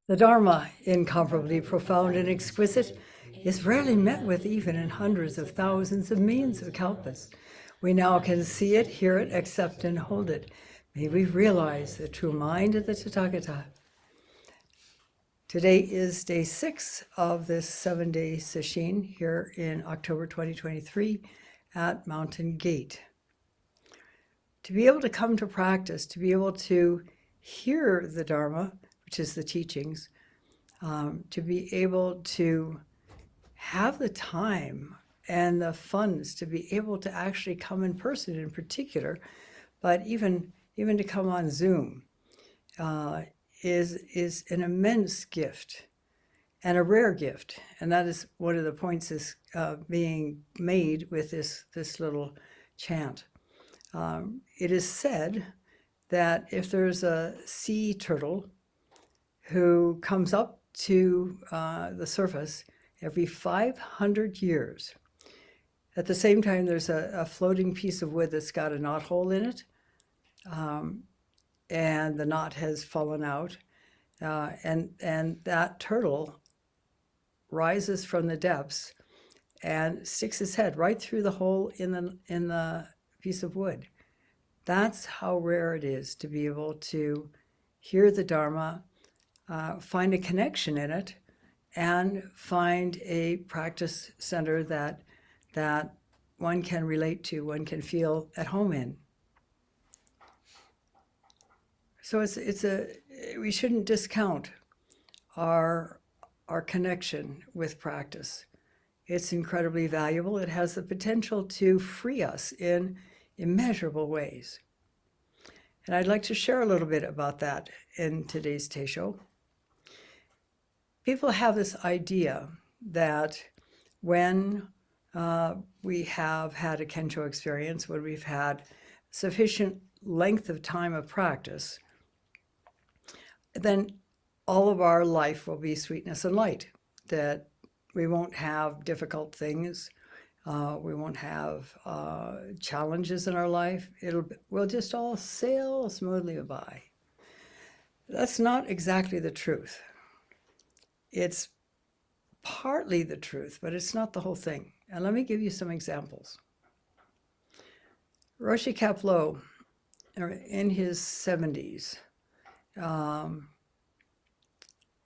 The Dharma, incomparably profound and exquisite, is rarely met with even in hundreds of thousands of millions of kalpas. We now can see it, hear it, accept and hold it. May we realize the true mind of the Tathagata. Today is day 6 of this 7-day sesshin here in October 2023 at Mountain Gate. To be able to come to practice, to be able to hear the Dharma, which is the teachings, to be able to have the time and the funds to be able to actually come in person in particular, but even to come on Zoom is an immense gift and a rare gift. And that is one of the points is being made with this little chant. It is said that if there's a sea turtle who comes up to the surface every 500 years, at the same time there's a floating piece of wood that's got a knothole in it, and the knot has fallen out, and that turtle rises from the depths and sticks his head right through the hole in the piece of wood. That's how rare it is to be able to hear the Dharma, find a connection in it, and find a practice center that one can relate to, one can feel at home in. So we shouldn't discount our connection with practice. It's incredibly valuable. It has the potential to free us in immeasurable ways. And I'd like to share a little bit about that in today's Teisho. People have this idea that when we have had a Kensho experience, when we've had sufficient length of time of practice, then all of our life will be sweetness and light, that we won't have difficult things, we won't have challenges in our life. We'll just all sail smoothly by. That's not exactly the truth. It's partly the truth, but it's not the whole thing. And let me give you some examples. Roshi Kapleau, in his 70s,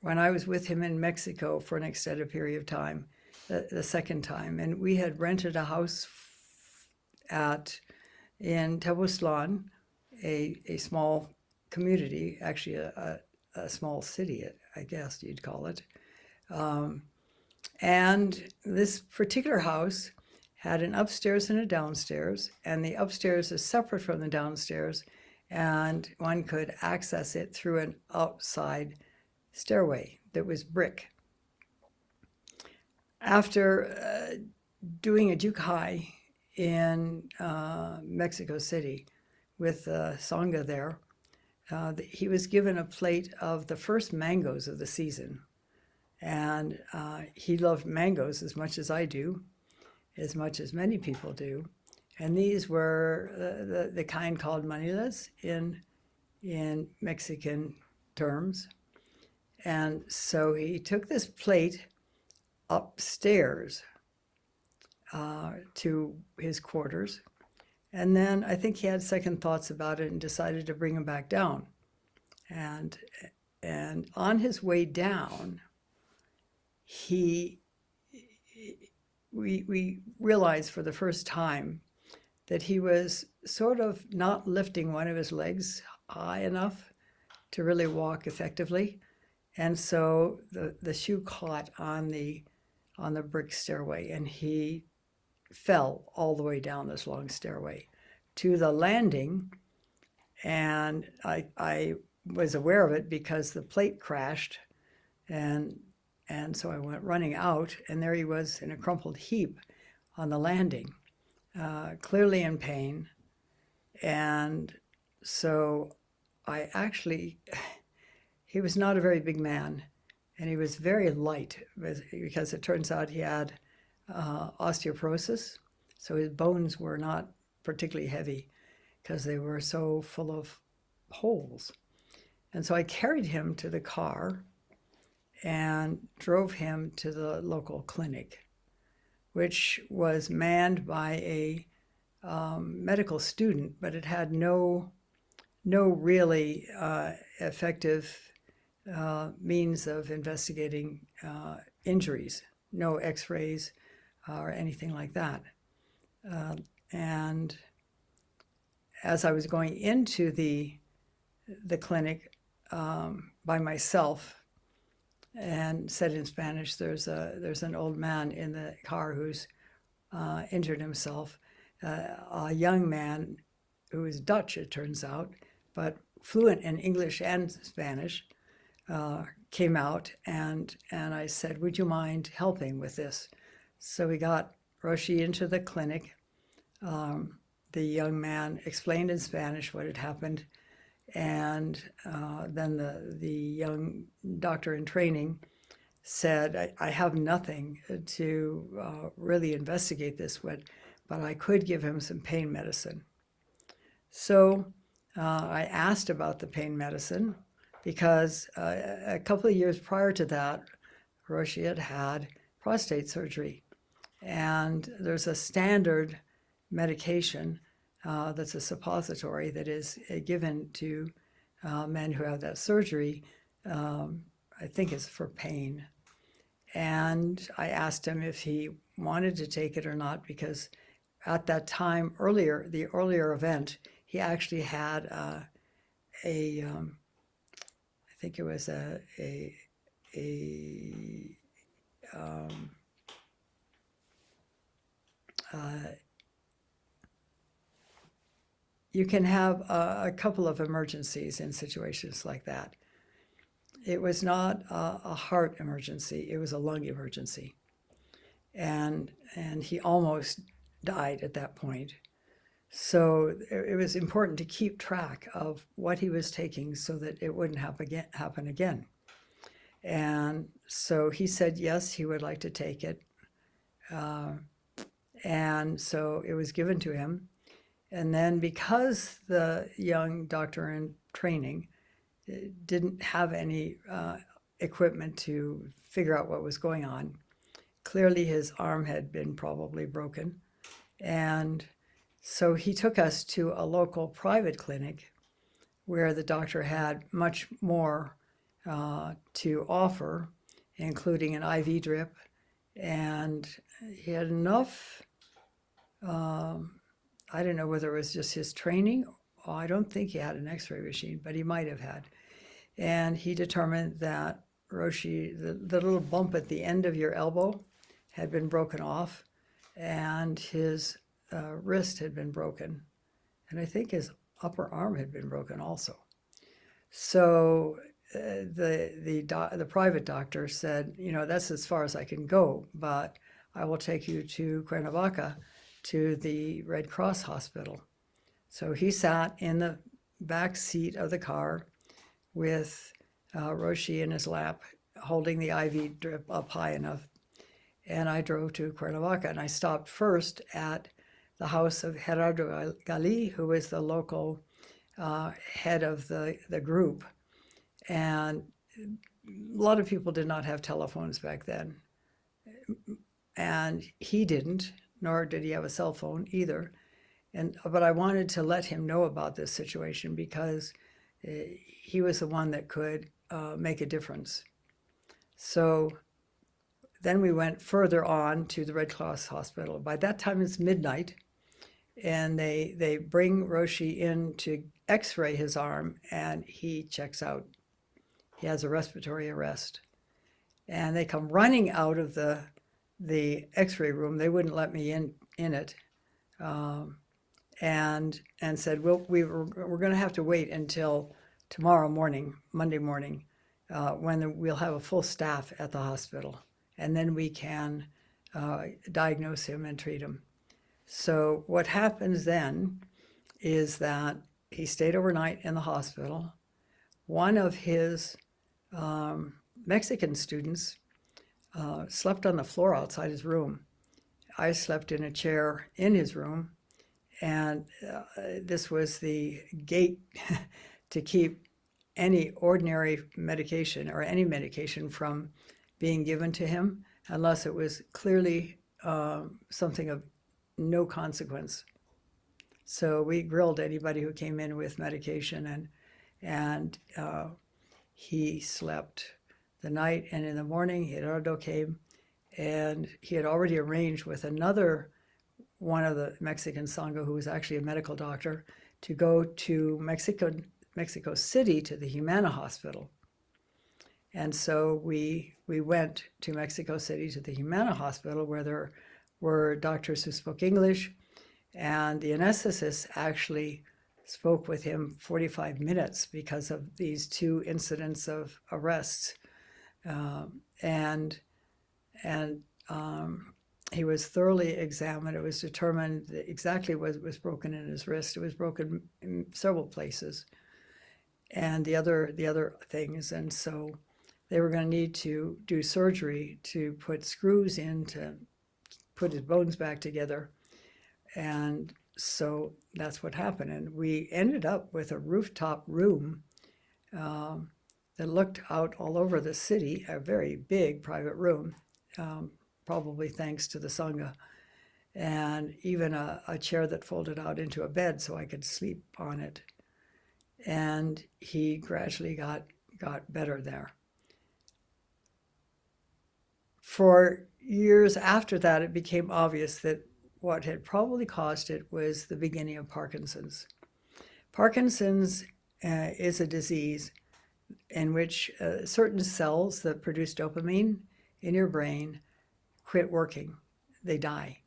when I was with him in Mexico for an extended period of time, the second time, and we had rented a house in Tepoztlan, a small community, actually a small city, I guess you'd call it. And this particular house had an upstairs and a downstairs, and the upstairs is separate from the downstairs, and one could access it through an outside stairway that was brick. After doing a jukai in Mexico City with Sangha there, he was given a plate of the first mangoes of the season. And he loved mangoes as much as I do, as much as many people do. And these were the kind called manilas in Mexican terms. And so he took this plate upstairs to his quarters. And then I think he had second thoughts about it and decided to bring him back down. And on his way down, we realized for the first time that he was sort of not lifting one of his legs high enough to really walk effectively. And so the shoe caught on the brick stairway, and he fell all the way down this long stairway to the landing. And I was aware of it because the plate crashed, and so I went running out, and there he was in a crumpled heap on the landing, clearly in pain. And so he was not a very big man, and he was very light because it turns out he had osteoporosis, so his bones were not particularly heavy because they were so full of holes. And so I carried him to the car, and drove him to the local clinic, which was manned by a medical student, but it had no really effective means of investigating injuries, no x-rays or anything like that. And as I was going into the clinic by myself and said in Spanish, there's an old man in the car who's injured himself, a young man who is Dutch, it turns out, but fluent in English and Spanish, came out, and I said, would you mind helping with this? So we got Roshi into the clinic. The young man explained in Spanish what had happened, and then the young doctor in training said, I have nothing to really investigate this with, but I could give him some pain medicine. So I asked about the pain medicine because a couple of years prior to that, Roshi had had prostate surgery. And there's a standard medication that's a suppository that is given to men who have that surgery. I think it's for pain. And I asked him if he wanted to take it or not, because at that time, the earlier event, he actually had I think it was you can have a couple of emergencies in situations like that. It was not a heart emergency, it was a lung emergency. And he almost died at that point. So it was important to keep track of what he was taking so that it wouldn't happen again. And so he said yes, he would like to take it. And so it was given to him. And then because the young doctor in training didn't have any equipment to figure out what was going on, clearly his arm had been probably broken. And so he took us to a local private clinic where the doctor had much more to offer, including an IV drip. And he had enough, I don't know whether it was just his training. I don't think he had an x-ray machine, but he might have had. And he determined that Roshi, the little bump at the end of your elbow had been broken off, and his wrist had been broken. And I think his upper arm had been broken also. So the private doctor said, that's as far as I can go, but I will take you to Cuernavaca to the Red Cross hospital. So he sat in the back seat of the car with Roshi in his lap, holding the IV drip up high enough. And I drove to Cuernavaca, and I stopped first at the house of Gerardo Gali, who was the local head of the group. And a lot of people did not have telephones back then. And he didn't, nor did he have a cell phone either. But I wanted to let him know about this situation because he was the one that could make a difference. So then we went further on to the Red Cross hospital. By that time it's midnight, and they bring Roshi in to x-ray his arm, and he checks out. He has a respiratory arrest. And they come running out of the x-ray room. They wouldn't let me in it. And said, well, we're going to have to wait until tomorrow morning, Monday morning, when we'll have a full staff at the hospital, and then we can diagnose him and treat him. So what happens then is that he stayed overnight in the hospital. One of his Mexican students slept on the floor outside his room. I slept in a chair in his room, and this was the gate to keep any ordinary medication or any medication from being given to him unless it was clearly something of no consequence. So we grilled anybody who came in with medication, and he slept the night, and in the morning Gerardo came, and he had already arranged with another one of the Mexican Sangha, who was actually a medical doctor, to go to Mexico City to the Humana Hospital. And so we went to Mexico City to the Humana Hospital, where there were doctors who spoke English, and the anesthetist actually spoke with him 45 minutes because of these two incidents of arrests. He was thoroughly examined. It was determined exactly what was broken in his wrist. It was broken in several places, and the other things. And so they were going to need to do surgery to put screws in to put his bones back together. And so that's what happened. And we ended up with a rooftop room that looked out all over the city, a very big private room, probably thanks to the Sangha, and even a chair that folded out into a bed so I could sleep on it. And he gradually got better there. For years after that, it became obvious that what had probably caused it was the beginning of Parkinson's. Parkinson's is a disease in which certain cells that produce dopamine in your brain quit working. They die.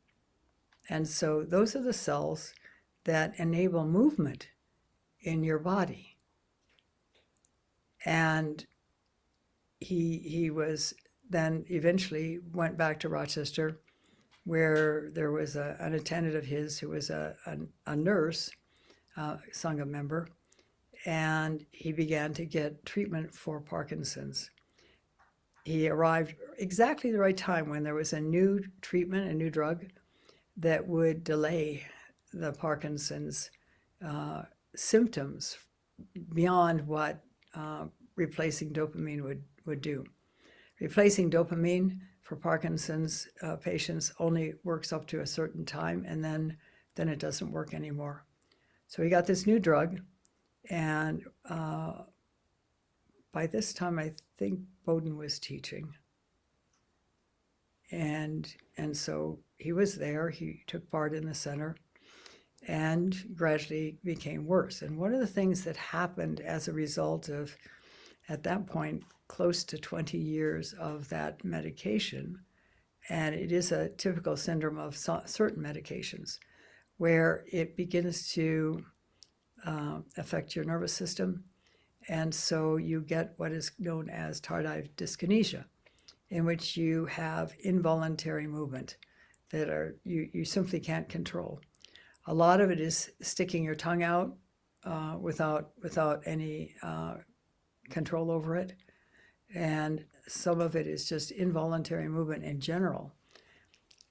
And so those are the cells that enable movement in your body. And he was then eventually went back to Rochester, where there was an attendant of his who was a nurse, Sangha member, and he began to get treatment for Parkinson's. He arrived exactly the right time when there was a new treatment, a new drug that would delay the Parkinson's symptoms beyond what replacing dopamine would do. Replacing dopamine for Parkinson's patients only works up to a certain time, and then it doesn't work anymore. So he got this new drug, and by this time I think Bowden was teaching. And so he was there, he took part in the center, and gradually became worse. And one of the things that happened as a result of, at that point, close to 20 years of that medication, and it is a typical syndrome of certain medications, where it begins to affect your nervous system, and so you get what is known as tardive dyskinesia, in which you have involuntary movement that you simply can't control. A lot of it is sticking your tongue out without any control over it, and some of it is just involuntary movement in general.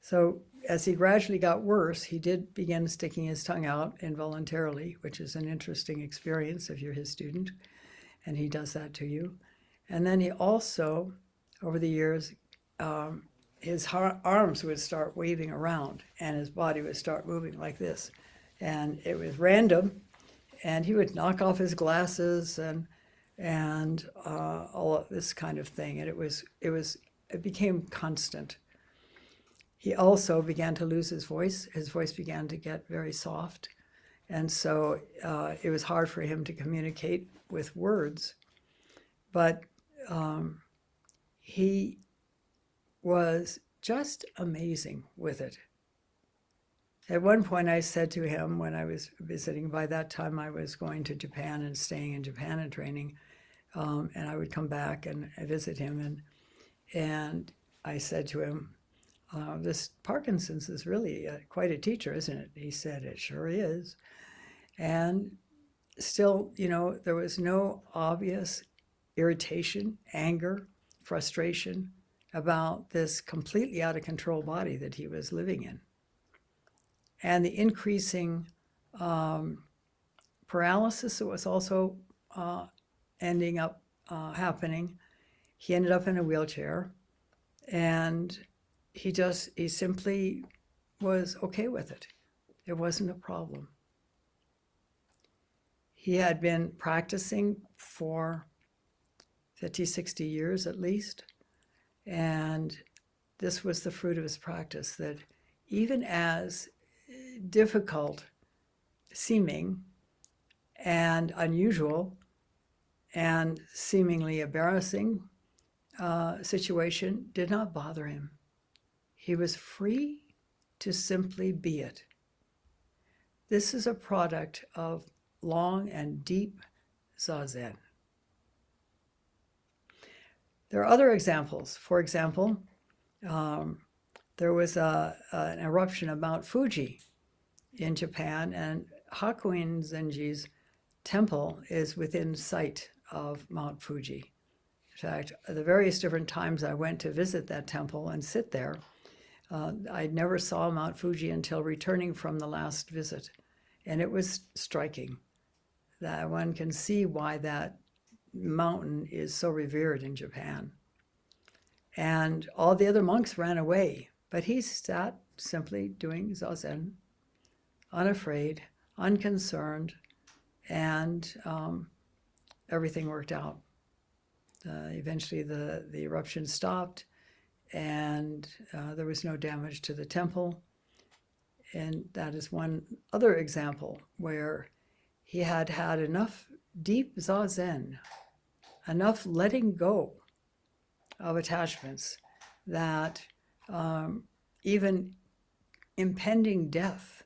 So as he gradually got worse, he did begin sticking his tongue out involuntarily, which is an interesting experience if you're his student, and he does that to you. And then he also, over the years, his arms would start waving around and his body would start moving like this. And it was random, and he would knock off his glasses and all of this kind of thing. And it became constant. He also began to lose his voice. His voice began to get very soft. And so it was hard for him to communicate with words. But he was just amazing with it. At one point I said to him when I was visiting, by that time I was going to Japan and staying in Japan and training, and I would come back and visit him, and I said to him, this Parkinson's is really quite a teacher, isn't it? He said, it sure is. And still, there was no obvious irritation, anger, frustration about this completely out of control body that he was living in. And the increasing paralysis that was also ending up happening, he ended up in a wheelchair, and he simply was okay with it. It wasn't a problem. He had been practicing for 50, 60 years at least, and this was the fruit of his practice, that even as difficult seeming and unusual and seemingly embarrassing situation did not bother him. He was free to simply be it. This is a product of long and deep Zazen. There are other examples. For example, there was an eruption of Mount Fuji in Japan, and Hakuin Zenji's temple is within sight of Mount Fuji. In fact, the various different times I went to visit that temple and sit there, I never saw Mount Fuji until returning from the last visit. And it was striking that one can see why that mountain is so revered in Japan. And all the other monks ran away, but he sat simply doing Zazen, unafraid, unconcerned, and everything worked out. Eventually the eruption stopped, and there was no damage to the temple. And that is one other example where he had had enough deep Zazen, enough letting go of attachments, that even impending death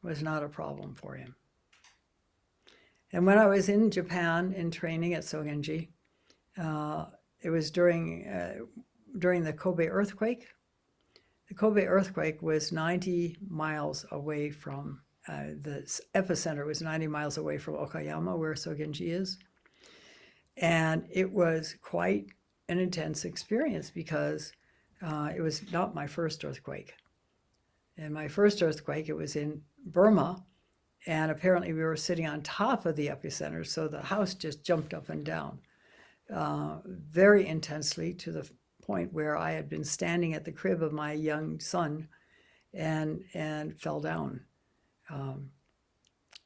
was not a problem for him. And when I was in Japan in training at Sogenji, it was during the Kobe earthquake. The Kobe earthquake was 90 miles away from, the epicenter was 90 miles away from Okayama, where Sogenji is. And it was quite an intense experience because it was not my first earthquake. In my first earthquake, it was in Burma, and apparently we were sitting on top of the epicenter, so the house just jumped up and down very intensely, to the point where I had been standing at the crib of my young son and fell down.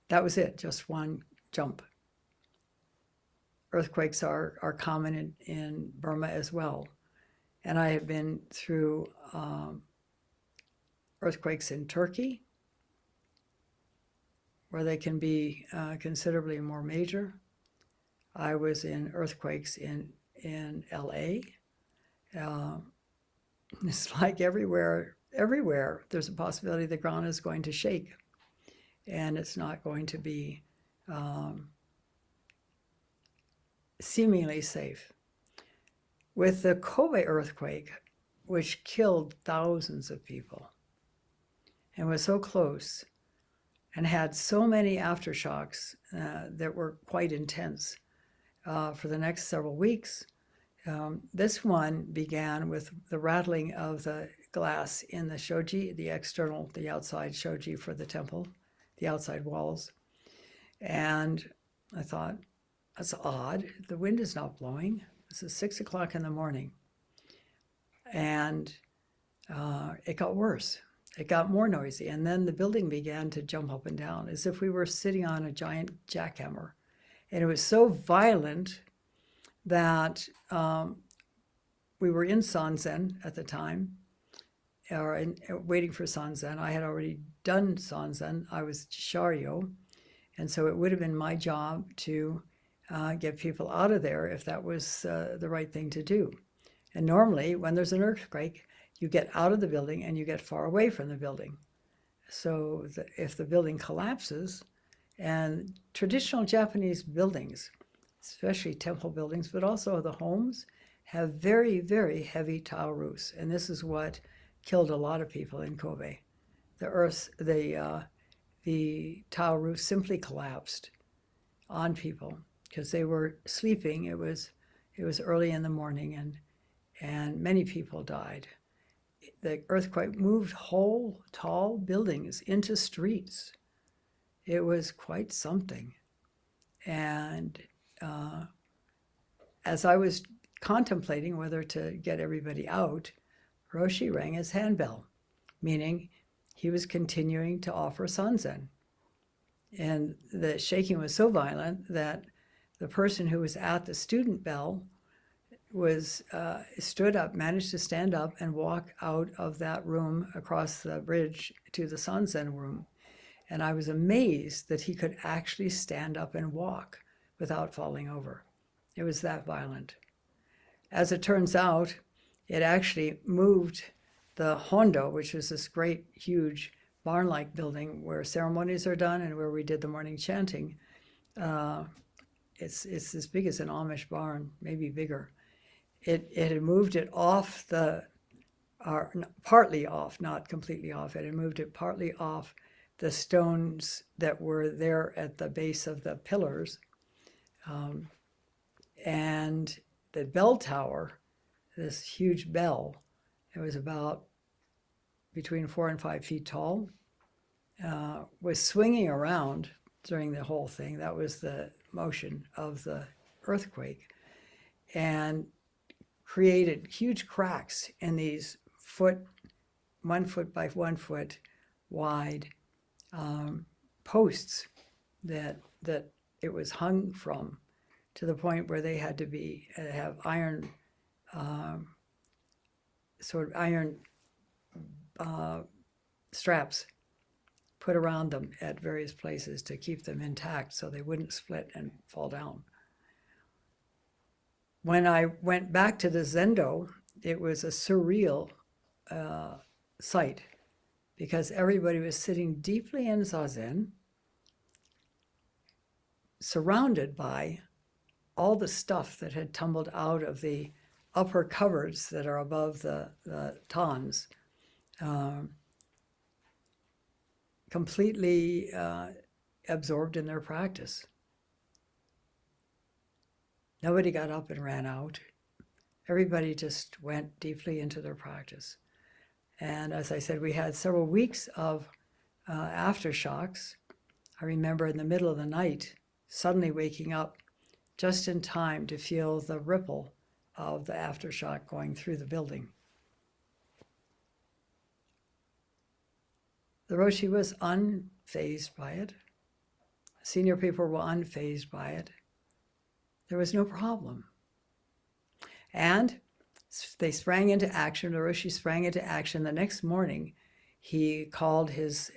That was it, just one jump. Earthquakes are common in Burma as well. And I have been through earthquakes in Turkey, where they can be considerably more major. I was in earthquakes in LA. It's like everywhere there's a possibility the ground is going to shake, and it's not going to be seemingly safe. With the Kobe earthquake, which killed thousands of people and was so close and had so many aftershocks that were quite intense for the next several weeks, this one began with the rattling of the glass in the shoji, the outside shoji for the temple, the outside walls. And I thought, that's odd. The wind is not blowing. This is 6 o'clock in the morning. And it got worse. It got more noisy. And then the building began to jump up and down as if we were sitting on a giant jackhammer. And it was so violent that we were in Sanzen at the time, or waiting for Sanzen. I had already done Sanzen. I was Sharyo. And so it would have been my job to get people out of there if that was the right thing to do. And normally, when there's an earthquake, you get out of the building and you get far away from the building. So if the building collapses, and traditional Japanese buildings, especially temple buildings, but also the homes, have very, very heavy tile roofs. And this is what killed a lot of people in Kobe. The tile roof simply collapsed on people because they were sleeping. It was early in the morning, and many people died. The earthquake moved whole tall buildings into streets. It was quite something. And as I was contemplating whether to get everybody out, Roshi rang his handbell, meaning he was continuing to offer sanzen. And the shaking was so violent that the person who was at the student bell was stood up, managed to stand up and walk out of that room across the bridge to the sanzen room. And I was amazed that he could actually stand up and walk without falling over. It was that violent. As it turns out, it actually moved the hondo, which is this great, huge barn-like building where ceremonies are done and where we did the morning chanting. It's as big as an Amish barn, maybe bigger. It had moved it off partly off, not completely off. It had moved it partly off the stones that were there at the base of the pillars. And the bell tower, this huge bell, it was about between 4 and 5 feet tall, was swinging around during the whole thing. That was the motion of the earthquake, and created huge cracks in these 1 foot by 1 foot wide posts that it was hung from, to the point where they had to have iron straps put around them at various places to keep them intact so they wouldn't split and fall down. When I went back to the zendo, it was a surreal sight, because everybody was sitting deeply in zazen, surrounded by all the stuff that had tumbled out of the upper cupboards that are above the tons, completely absorbed in their practice. Nobody got up and ran out. Everybody just went deeply into their practice. And as I said, we had several weeks of aftershocks. I remember in the middle of the night, suddenly waking up just in time to feel the ripple of the aftershock going through the building. The Roshi was unfazed by it. Senior people were unfazed by it. There was no problem. And they sprang into action. The Roshi sprang into action. The next morning, he called his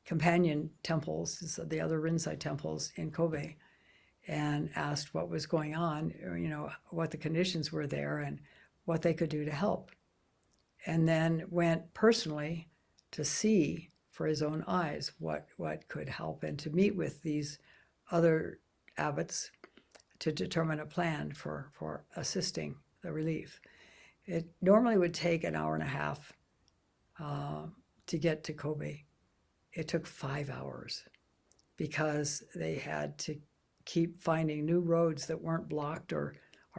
companion temples, the other Rinzai temples in Kobe, and asked what was going on, what the conditions were there and what they could do to help. And then went personally to see for his own eyes what could help, and to meet with these other abbots to determine a plan for assisting the relief. It normally would take an hour and a half to get to Kobe. It took 5 hours, because they had to keep finding new roads that weren't blocked or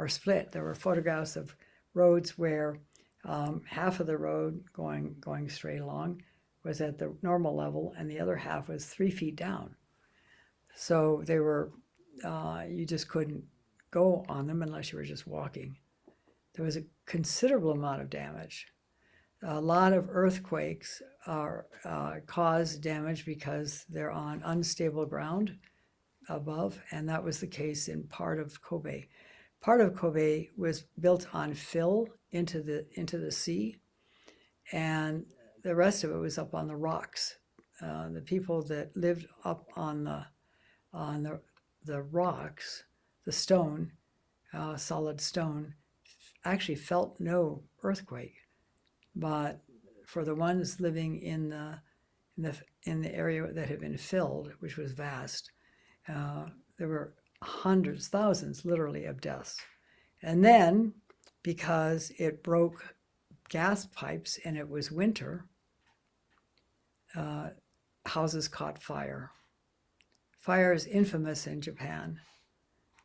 split. There were photographs of roads where half of the road going straight along was at the normal level, and the other half was 3 feet down. So they were, you just couldn't go on them unless you were just walking. There was a considerable amount of damage. A lot of earthquakes cause damage because they're on unstable ground above, and that was the case in part of Kobe. Part of Kobe was built on fill into the sea, and the rest of it was up on the rocks. The people that lived up on the rocks, the stone, solid stone, actually felt no earthquake. But for the ones living in the area that had been filled, which was vast, there were hundreds, thousands, literally, of deaths. And then, because it broke gas pipes and it was winter, houses caught fire. Fire is infamous in Japan,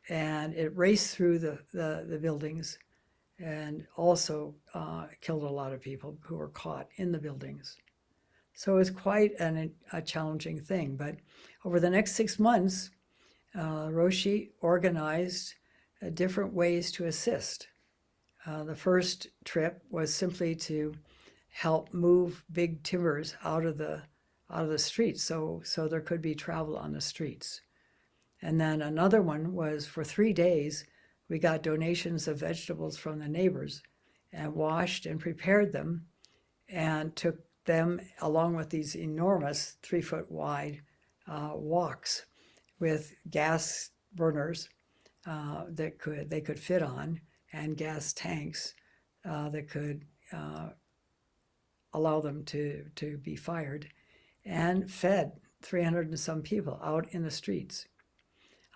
and it raced through the buildings, and also killed a lot of people who were caught in the buildings. So it was quite a challenging thing. But over the next 6 months, Roshi organized different ways to assist. The first trip was simply to help move big timbers out of the streets, so there could be travel on the streets. And then another one was for 3 days, we got donations of vegetables from the neighbors and washed and prepared them and took them along with these enormous 3-foot wide woks with gas burners that they could fit on, and gas tanks that could allow them to be fired, and fed 300 and some people out in the streets.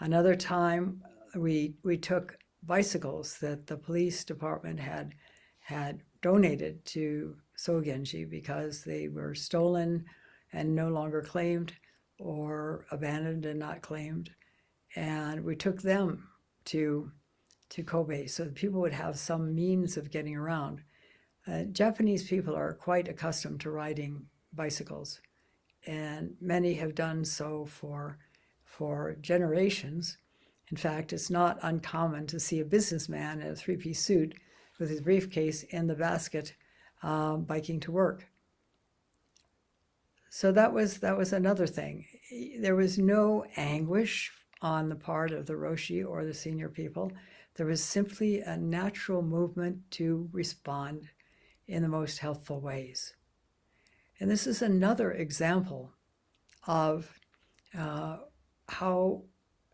Another time, we took bicycles that the police department had donated to Sogenji because they were stolen and no longer claimed, or abandoned and not claimed. And we took them to Kobe so that people would have some means of getting around. Japanese people are quite accustomed to riding bicycles, and many have done so for generations. In fact, it's not uncommon to see a businessman in a 3-piece suit with his briefcase in the basket biking to work. So that was another thing. There was no anguish on the part of the Roshi or the senior people. There was simply a natural movement to respond in the most helpful ways. And this is another example of how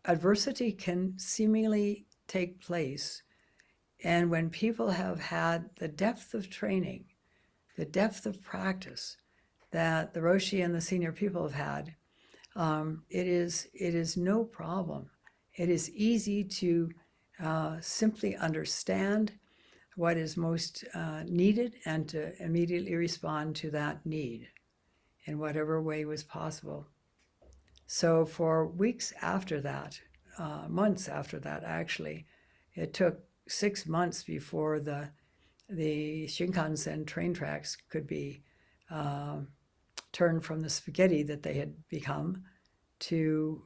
adversity can seemingly take place. And when people have had the depth of training, the depth of practice that the Roshi and the senior people have had, it is no problem. It is easy to simply understand what is most needed and to immediately respond to that need in whatever way was possible. So for weeks after that, months after that actually, it took 6 months before the Shinkansen train tracks could be turned from the spaghetti that they had become to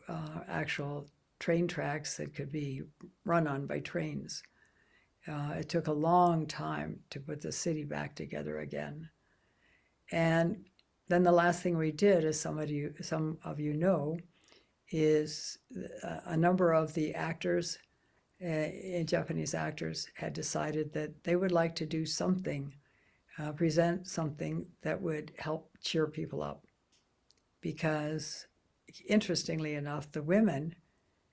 actual train tracks that could be run on by trains. It took a long time to put the city back together again. And then the last thing we did, as some of you know, is a number of the actors, Japanese actors, had decided that they would like to do something, present something that would help cheer people up. Because, interestingly enough, the women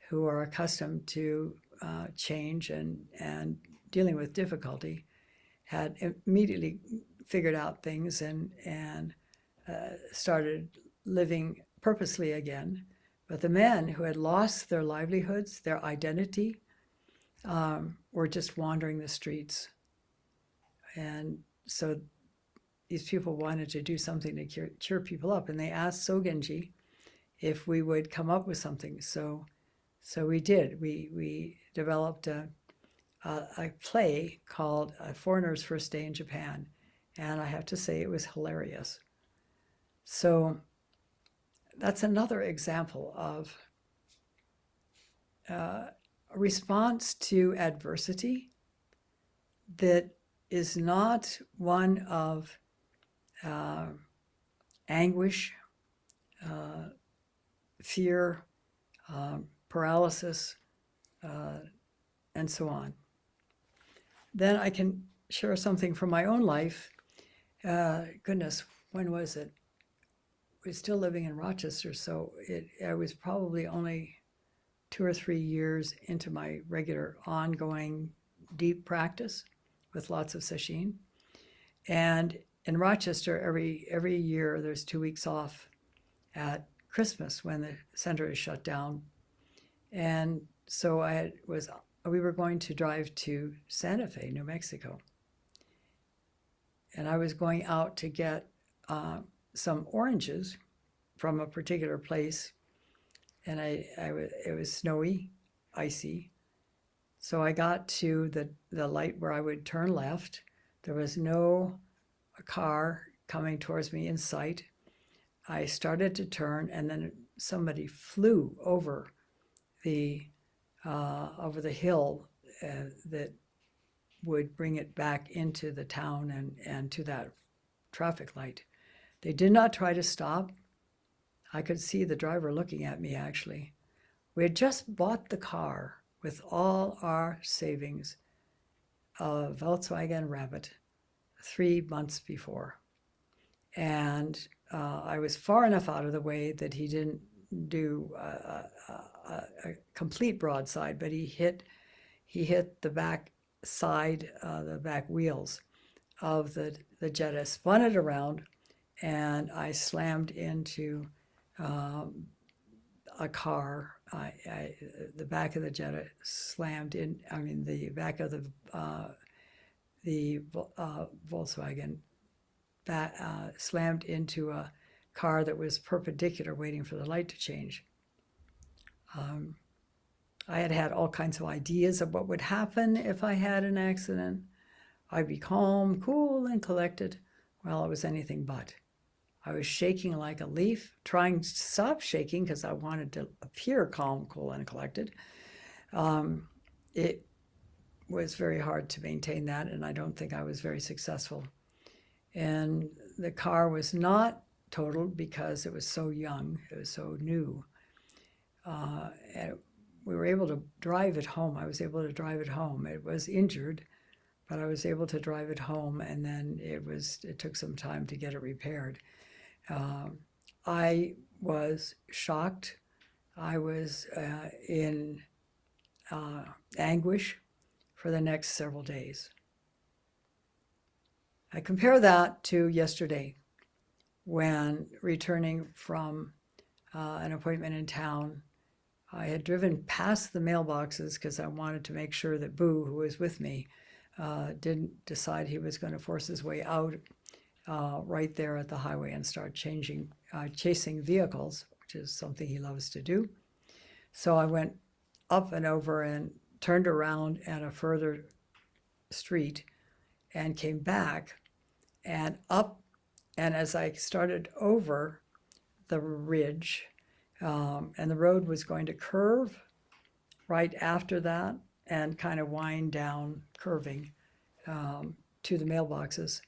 who are accustomed to change and dealing with difficulty had immediately figured out things and started living purposely again. But the men who had lost their livelihoods, their identity, were just wandering the streets. And so these people wanted to do something to cheer people up, and they asked Sogenji if we would come up with something. So we did. We developed a play called A Foreigner's First Day in Japan, and I have to say it was hilarious. So that's another example of a response to adversity that is not one of anguish, fear, paralysis, and so on. Then I can share something from my own life. Goodness, when was it? We're still living in Rochester, so I was probably only 2 or 3 years into my regular ongoing deep practice with lots of sesshin. And in Rochester, every year there's 2 weeks off at Christmas when the center is shut down. And so we were going to drive to Santa Fe, New Mexico. And I was going out to get some oranges from a particular place, and it was snowy, icy. So I got to the light where I would turn left. There was no car coming towards me in sight. I started to turn, and then somebody flew over the hill that would bring it back into the town and to that traffic light. They did not try to stop. I could see the driver looking at me, actually. We had just bought the car with all our savings, a Volkswagen Rabbit, 3 months before. And I was far enough out of the way that he didn't do a complete broadside, but he hit the back side, the back wheels of the Jetta, spun it around, and I slammed into a car. The back of the Jetta slammed in. I mean, the back of the Volkswagen slammed into a car that was perpendicular, waiting for the light to change. I had had all kinds of ideas of what would happen if I had an accident. I'd be calm, cool, and collected. Well, it was anything but. I was shaking like a leaf, trying to stop shaking because I wanted to appear calm, cool, and collected. It was very hard to maintain that, and I don't think I was very successful. And the car was not totaled because it was so young, it was so new. And we were able to drive it home. I was able to drive it home. It was injured, but I was able to drive it home, and then it took some time to get it repaired. I was shocked. I was in anguish for the next several days. I compare that to yesterday, when returning from an appointment in town. I had driven past the mailboxes because I wanted to make sure that Boo, who was with me, didn't decide he was going to force his way out right there at the highway and start chasing vehicles, which is something he loves to do. So I went up and over and turned around at a further street and came back and up. And as I started over the ridge, and the road was going to curve right after that and kind of wind down, curving to the mailboxes.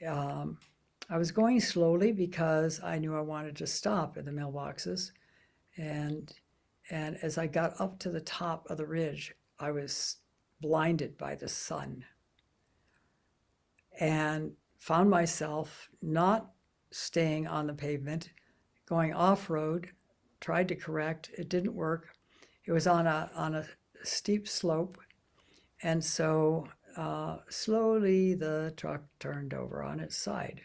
I was going slowly because I knew I wanted to stop at the mailboxes. And as I got up to the top of the ridge, I was blinded by the sun and found myself not staying on the pavement, going off-road. Tried to correct, it didn't work. It was on a steep slope, and so slowly the truck turned over on its side.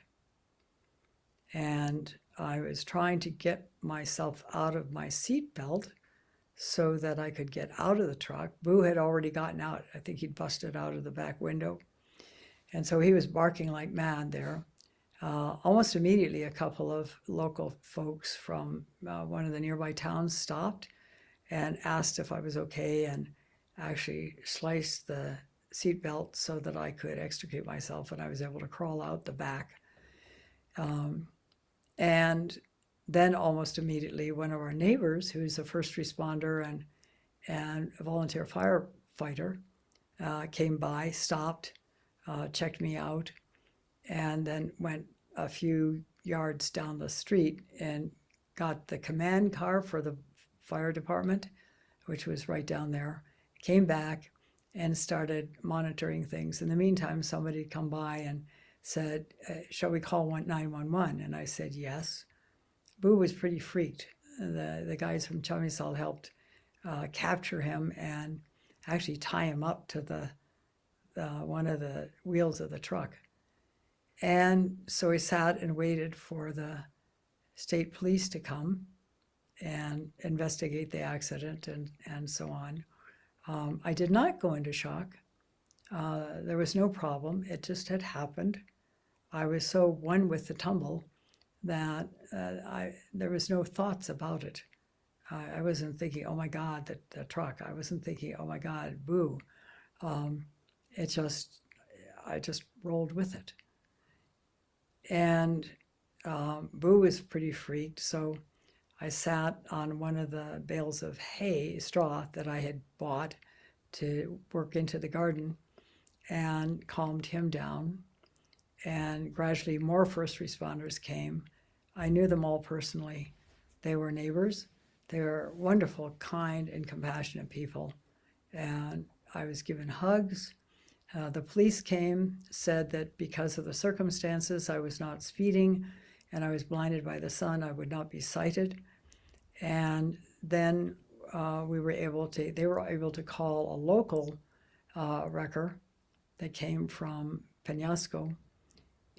And I was trying to get myself out of my seat belt so that I could get out of the truck. Boo had already gotten out. I think he'd busted out of the back window. And so he was barking like mad there. Almost immediately, a couple of local folks from one of the nearby towns stopped and asked if I was okay, and actually sliced the seatbelt so that I could extricate myself, and I was able to crawl out the back. And then almost immediately, one of our neighbors, who's a first responder and a volunteer firefighter, came by, stopped, checked me out, and then went a few yards down the street and got the command car for the fire department, which was right down there, came back and started monitoring things. In the meantime, somebody had come by and said, shall we call 911? And I said, yes. Boo was pretty freaked. The guys from Chamisal helped capture him and actually tie him up to the one of the wheels of the truck. And so he sat and waited for the state police to come and investigate the accident and so on. I did not go into shock. There was no problem. It just had happened. I was so one with the tumble that there was no thoughts about it. I wasn't thinking, oh my God, the truck. I wasn't thinking, oh my God, Boo. I just rolled with it. And Boo was pretty freaked, so I sat on one of the bales of straw that I had bought to work into the garden and calmed him down. And gradually more first responders came. I knew them all personally. They were neighbors. They were wonderful, kind, and compassionate people. And I was given hugs. The police came, said that because of the circumstances, I was not speeding and I was blinded by the sun, I would not be cited. And then they were able to call a local wrecker that came from Penasco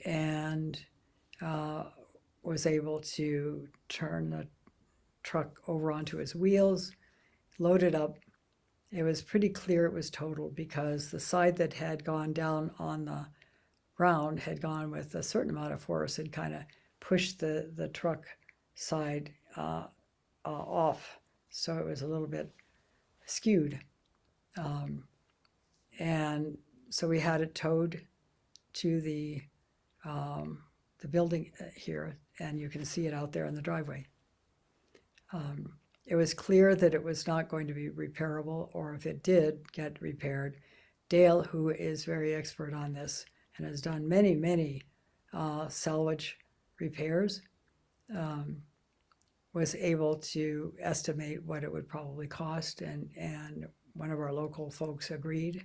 and was able to turn the truck over onto its wheels, load it up. It was pretty clear it was totaled because the side that had gone down on the ground had gone with a certain amount of force and kind of pushed the truck side off. So it was a little bit skewed. And so we had it towed to the building here, and you can see it out there in the driveway. It was clear that it was not going to be repairable, or if it did get repaired, Dale, who is very expert on this and has done many, many salvage repairs, was able to estimate what it would probably cost, and one of our local folks agreed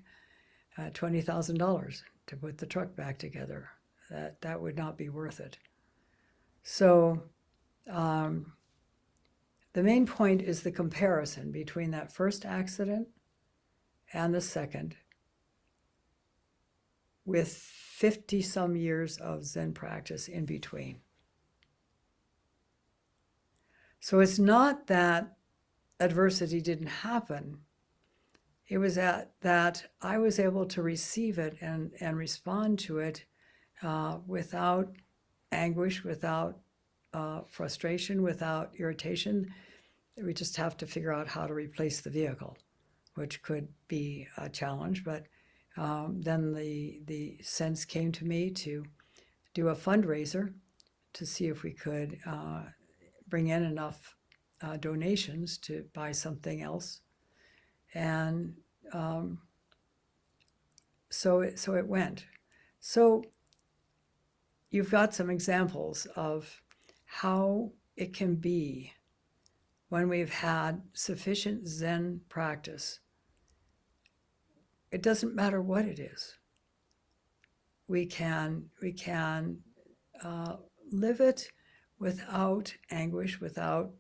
$20,000 to put the truck back together. That would not be worth it. So the main point is the comparison between that first accident and the second, with 50 some years of Zen practice in between. So it's not that adversity didn't happen. It was that I was able to receive it and respond to it without anguish, without frustration, without irritation. We just have to figure out how to replace the vehicle, which could be a challenge. But then the sense came to me to do a fundraiser to see if we could bring in enough donations to buy something else. And so it went. So you've got some examples of how it can be when we've had sufficient Zen practice. It doesn't matter what it is. We can live it without anguish, without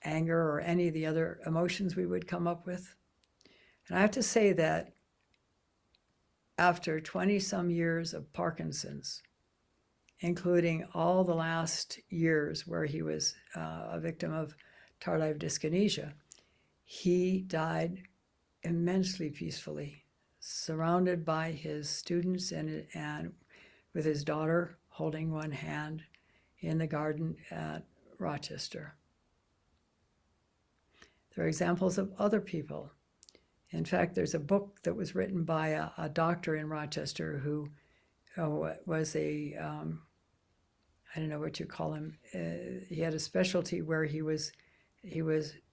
anger or any of the other emotions we would come up with. And I have to say that after 20 some years of Parkinson's, including all the last years where he was a victim of tardive dyskinesia, he died immensely peacefully, surrounded by his students and with his daughter holding one hand in the garden at Rochester. There are examples of other people. In fact, there's a book that was written by a doctor in Rochester who was a, I don't know what you call him. He had a specialty where he was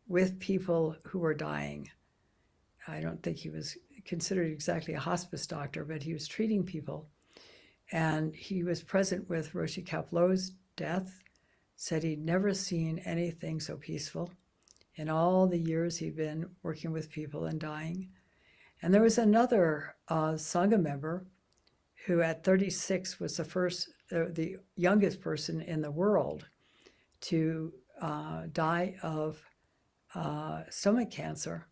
with people who were dying. I don't think he was considered exactly a hospice doctor, but he was treating people. And he was present with Roshi Kapleau's death, said he'd never seen anything so peaceful in all the years he'd been working with people and dying. And there was another Sangha member who at 36 was the youngest person in the world to die of stomach cancer.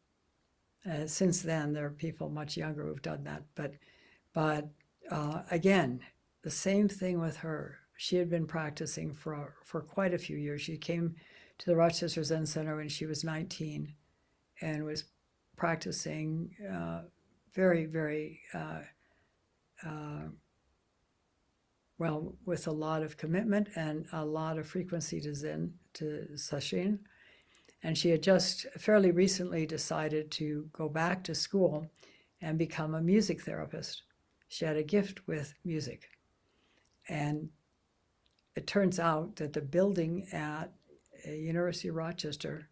Since then, there are people much younger who've done that. But again, the same thing with her. She had been practicing for quite a few years. She came to the Rochester Zen Center when she was 19 and was practicing very, very well, with a lot of commitment and a lot of frequency to Zen, to sesshin. And she had just fairly recently decided to go back to school and become a music therapist. She had a gift with music. And it turns out that the building at University of Rochester,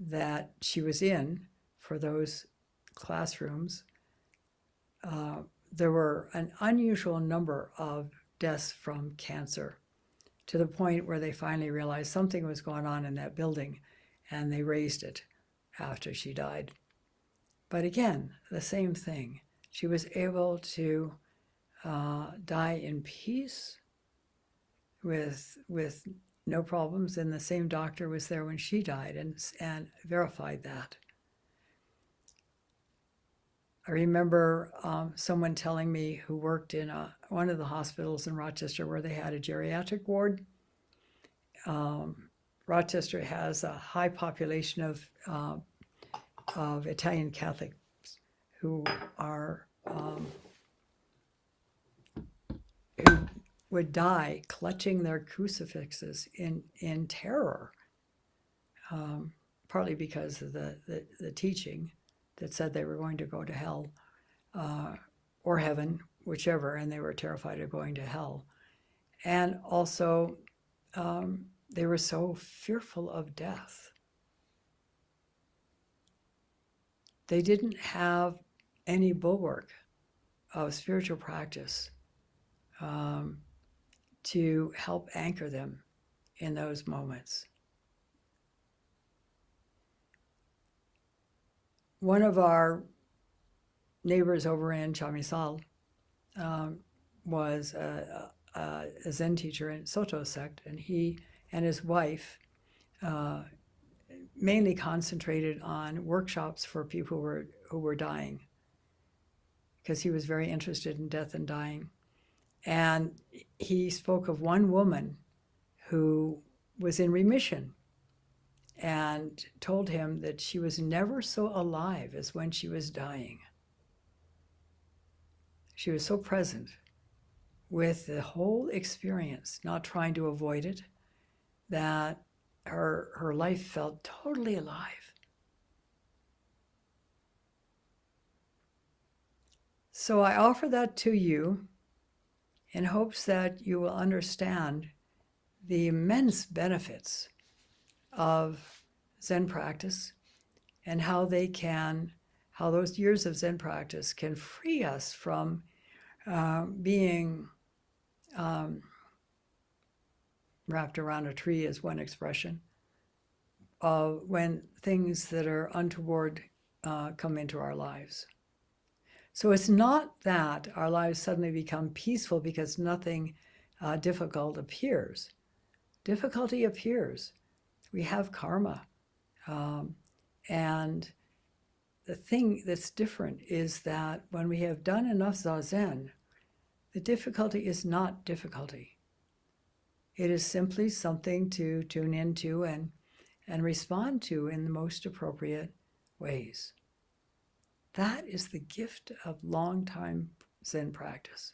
that she was in for those classrooms, there were an unusual number of deaths from cancer, to the point where they finally realized something was going on in that building, and they raised it after she died. But again, the same thing. She was able to die in peace with no problems, and the same doctor was there when she died and verified that. I remember someone telling me, who worked in one of the hospitals in Rochester where they had a geriatric ward. Rochester has a high population of Italian Catholics who are who would die clutching their crucifixes in terror, partly because of the teaching that said they were going to go to hell or heaven, whichever, and they were terrified of going to hell. And also, they were so fearful of death. They didn't have any bulwark of spiritual practice to help anchor them in those moments. One of our neighbors over in Chamisal was a Zen teacher in Soto sect, and he and his wife mainly concentrated on workshops for people who were dying, because he was very interested in death and dying. And he spoke of one woman who was in remission, and told him that she was never so alive as when she was dying. She was so present with the whole experience, not trying to avoid it, that her life felt totally alive. So I offer that to you in hopes that you will understand the immense benefits of Zen practice, and how those years of Zen practice can free us from being wrapped around a tree, is one expression, when things that are untoward come into our lives. So it's not that our lives suddenly become peaceful because nothing difficult appears. Difficulty appears. We have karma. And the thing that's different is that when we have done enough zazen, the difficulty is not difficulty. It is simply something to tune into and respond to in the most appropriate ways. That is the gift of long-time Zen practice.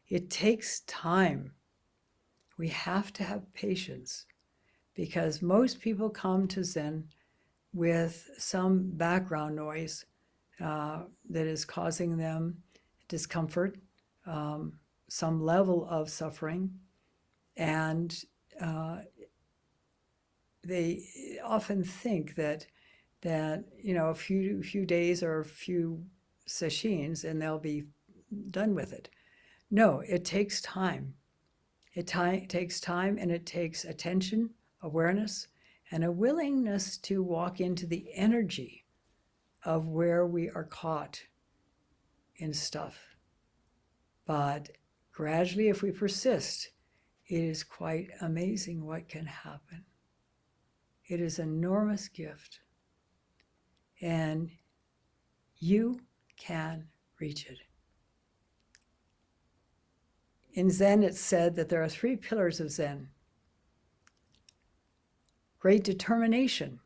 It takes time. We have to have patience, because most people come to Zen with some background noise that is causing them discomfort, some level of suffering, and they often think that a few days or a few sesshin and they'll be done with it. No, it takes time. It takes time, and it takes attention, awareness, and a willingness to walk into the energy of where we are caught in stuff. But gradually, if we persist, it is quite amazing what can happen. It is an enormous gift, and you can reach it. In Zen, it's said that there are 3 pillars of Zen. Great determination,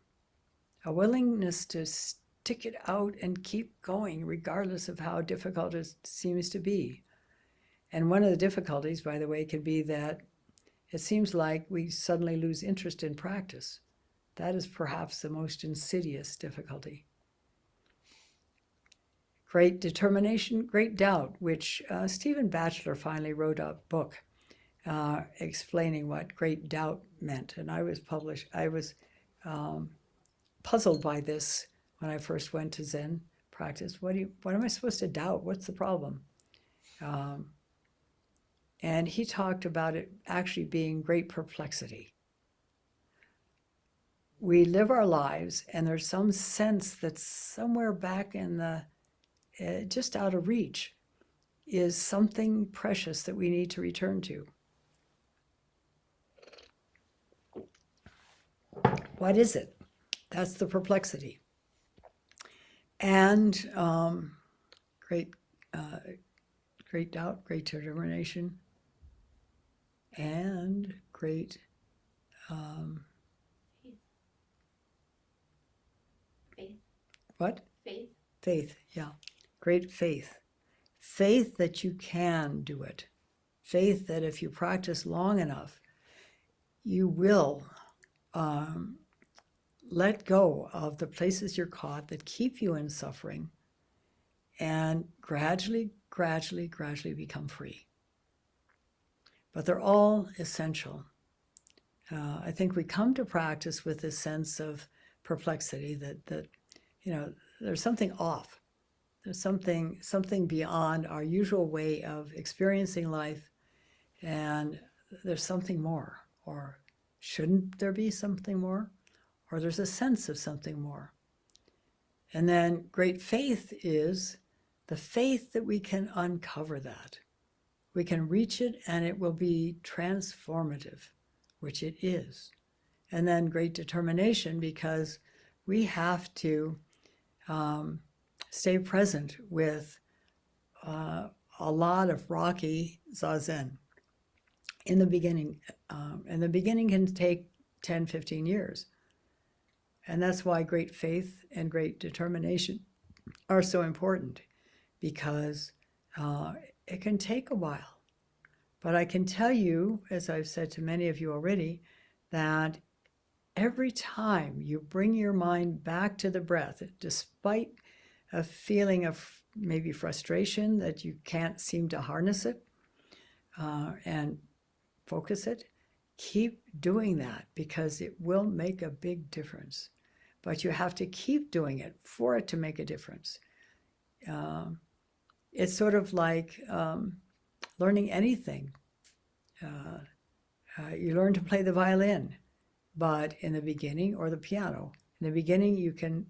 a willingness to stick it out and keep going regardless of how difficult it seems to be. And one of the difficulties, by the way, can be that it seems like we suddenly lose interest in practice. That is perhaps the most insidious difficulty. Great determination, great doubt, which Stephen Batchelor finally wrote a book explaining what great doubt meant. And I was puzzled by this when I first went to Zen practice. What am I supposed to doubt? What's the problem? And he talked about it actually being great perplexity. We live our lives, and there's some sense that somewhere back in the, just out of reach, is something precious that we need to return to. What is it? That's the perplexity. And great doubt, great determination, and great faith. What? Faith. Faith, yeah. Great faith. Faith that you can do it. Faith that if you practice long enough, you will let go of the places you're caught that keep you in suffering and gradually become free. But they're all essential. I think we come to practice with this sense of perplexity that there's something off. There's something beyond our usual way of experiencing life, and there's something more. Or shouldn't there be something more? Or there's a sense of something more. And then great faith is the faith that we can uncover that. We can reach it and it will be transformative, which it is. And then great determination, because we have to stay present with a lot of rocky zazen. In the beginning can take 10, 15 years. And that's why great faith and great determination are so important, because it can take a while. But I can tell you, as I've said to many of you already, that every time you bring your mind back to the breath, despite a feeling of maybe frustration that you can't seem to harness it and focus it, keep doing that, because it will make a big difference. But you have to keep doing it for it to make a difference. It's sort of like learning anything. You learn to play the violin, but in the beginning, or the piano, in the beginning you can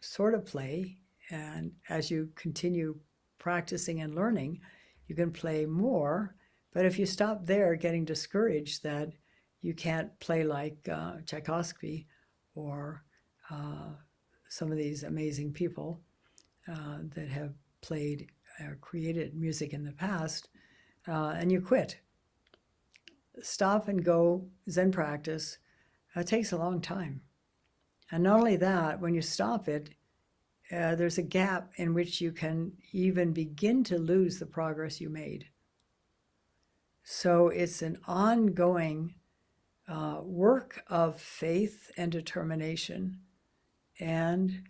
sort of play, and as you continue practicing and learning, you can play more. But if you stop there, getting discouraged that you can't play like Tchaikovsky or some of these amazing people that have played or created music in the past, and you quit. Stop and go Zen practice. It takes a long time. And not only that, when you stop it, there's a gap in which you can even begin to lose the progress you made. So it's an ongoing work of faith and determination and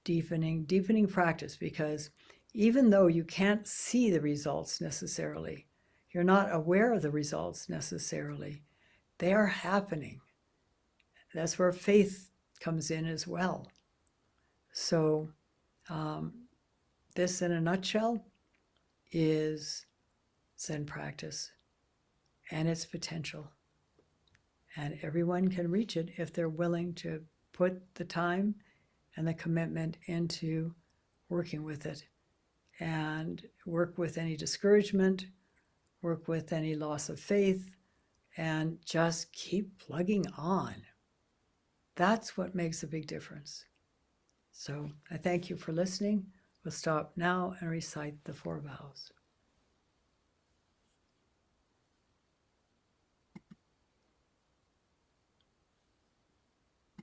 deepening practice, because even though you can't see the results necessarily, you're not aware of the results necessarily, they are happening. That's where faith comes in as well. So this, in a nutshell, is Zen practice and its potential. And everyone can reach it if they're willing to put the time and the commitment into working with it, and work with any discouragement, work with any loss of faith, and just keep plugging on. That's what makes a big difference. So I thank you for listening. We'll stop now and recite the 4 vows.